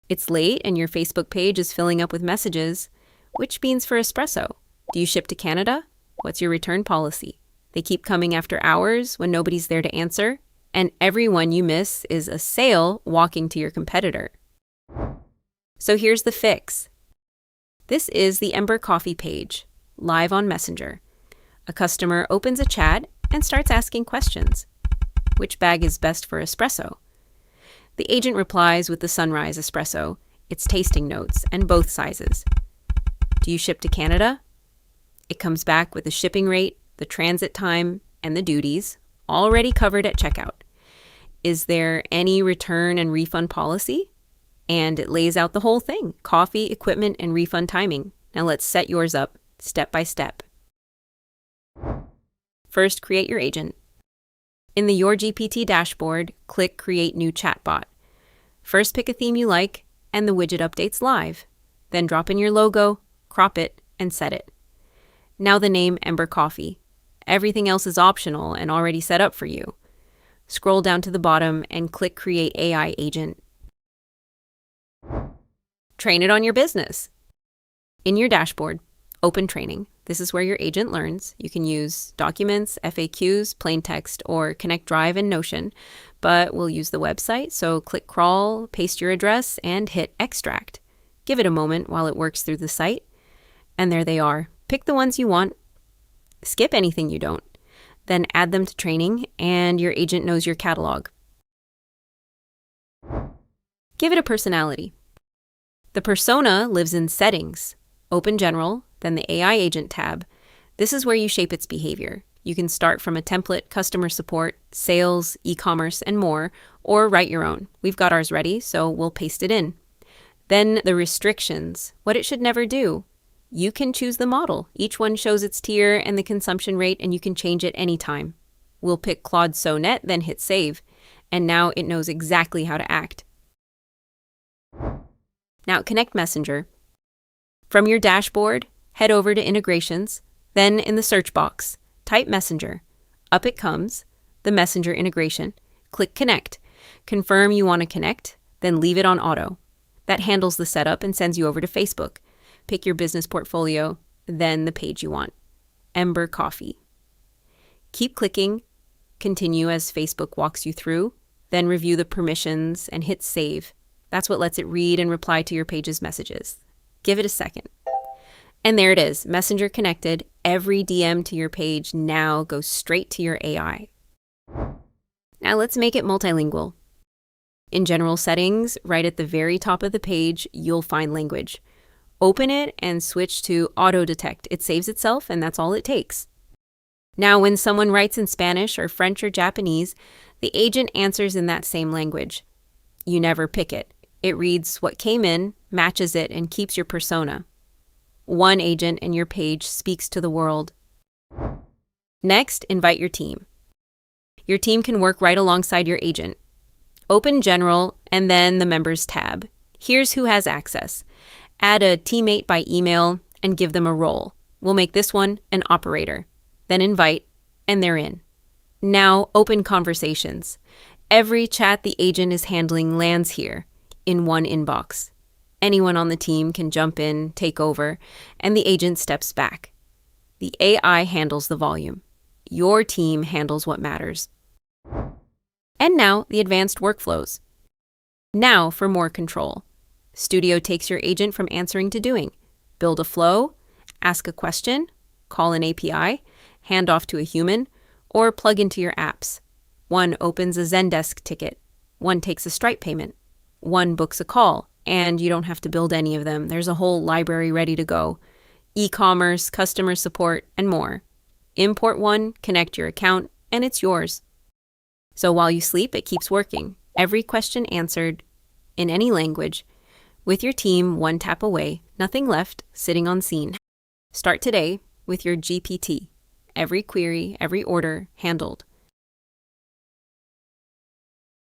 It's late and your Facebook page is filling up with messages. Which beans for espresso? Do you ship to Canada? What's your return policy? They keep coming after hours when nobody's there to answer, and everyone you miss is a sale walking to your competitor. So here's the fix. This is the Ember Coffee page, live on Messenger. A customer opens a chat and starts asking questions. Which bag is best for espresso? The agent replies with the Sunrise espresso, its tasting notes, and both sizes. Do you ship to Canada? It comes back with the shipping rate, the transit time, and the duties, already covered at checkout. Is there any return and refund policy? And it lays out the whole thing, coffee, equipment, and refund timing. Now let's set yours up step by step. First, create your agent. In the YourGPT dashboard, click Create New Chatbot. First, pick a theme you like, and the widget updates live. Then drop in your logo, crop it, and set it. Now the name Ember Coffee. Everything else is optional and already set up for you. Scroll down to the bottom and click Create AI Agent. Train it on your business. In your dashboard, open Training. This is where your agent learns. You can use documents, FAQs, plain text, or connect Drive and Notion, but we'll use the website, so click Crawl, paste your address, and hit Extract. Give it a moment while it works through the site. And there they are. Pick the ones you want. Skip anything you don't. Then add them to training, and your agent knows your catalog. Give it a personality. The persona lives in Settings. Open General, then the AI Agent tab. This is where you shape its behavior. You can start from a template, customer support, sales, e-commerce, and more, or write your own. We've got ours ready, so we'll paste it in. Then the restrictions, what it should never do. You can choose the model. Each one shows its tier and the consumption rate, and you can change it anytime. We'll pick Claude Sonnet, then hit Save. And now it knows exactly how to act. Now connect Messenger. From your dashboard, head over to Integrations, then in the search box, type Messenger. Up it comes, the Messenger integration. Click Connect. Confirm you want to connect, then leave it on auto. That handles the setup and sends you over to Facebook. Pick your business portfolio, then the page you want. Ember Coffee. Keep clicking, continue as Facebook walks you through, then review the permissions and hit Save. That's what lets it read and reply to your page's messages. Give it a second. And there it is, Messenger connected. Every DM to your page now goes straight to your AI. Now let's make it multilingual. In General Settings, right at the very top of the page, you'll find Language. Open it and switch to Auto Detect. It saves itself, and that's all it takes. Now, when someone writes in Spanish or French or Japanese, the agent answers in that same language. You never pick it. It reads what came in, matches it, and keeps your persona. One agent and your page speaks to the world. Next, invite your team. Your team can work right alongside your agent. Open General and then the Members tab. Here's who has access. Add a teammate by email and give them a role. We'll make this one an operator. Then invite, and they're in. Now open Conversations. Every chat the agent is handling lands here, in one inbox. Anyone on the team can jump in, take over, and the agent steps back. The AI handles the volume. Your team handles what matters. And now the advanced workflows. Now for more control. Studio takes your agent from answering to doing. Build a flow, ask a question, call an API, hand off to a human, or plug into your apps. One opens a Zendesk ticket. One takes a Stripe payment. One books a call, and you don't have to build any of them. There's a whole library ready to go. E-commerce, customer support, and more. Import one, connect your account, and it's yours. So while you sleep, it keeps working. Every question answered in any language, with your team one tap away, nothing left, sitting on scene. Start today with your GPT. Every query, every order handled.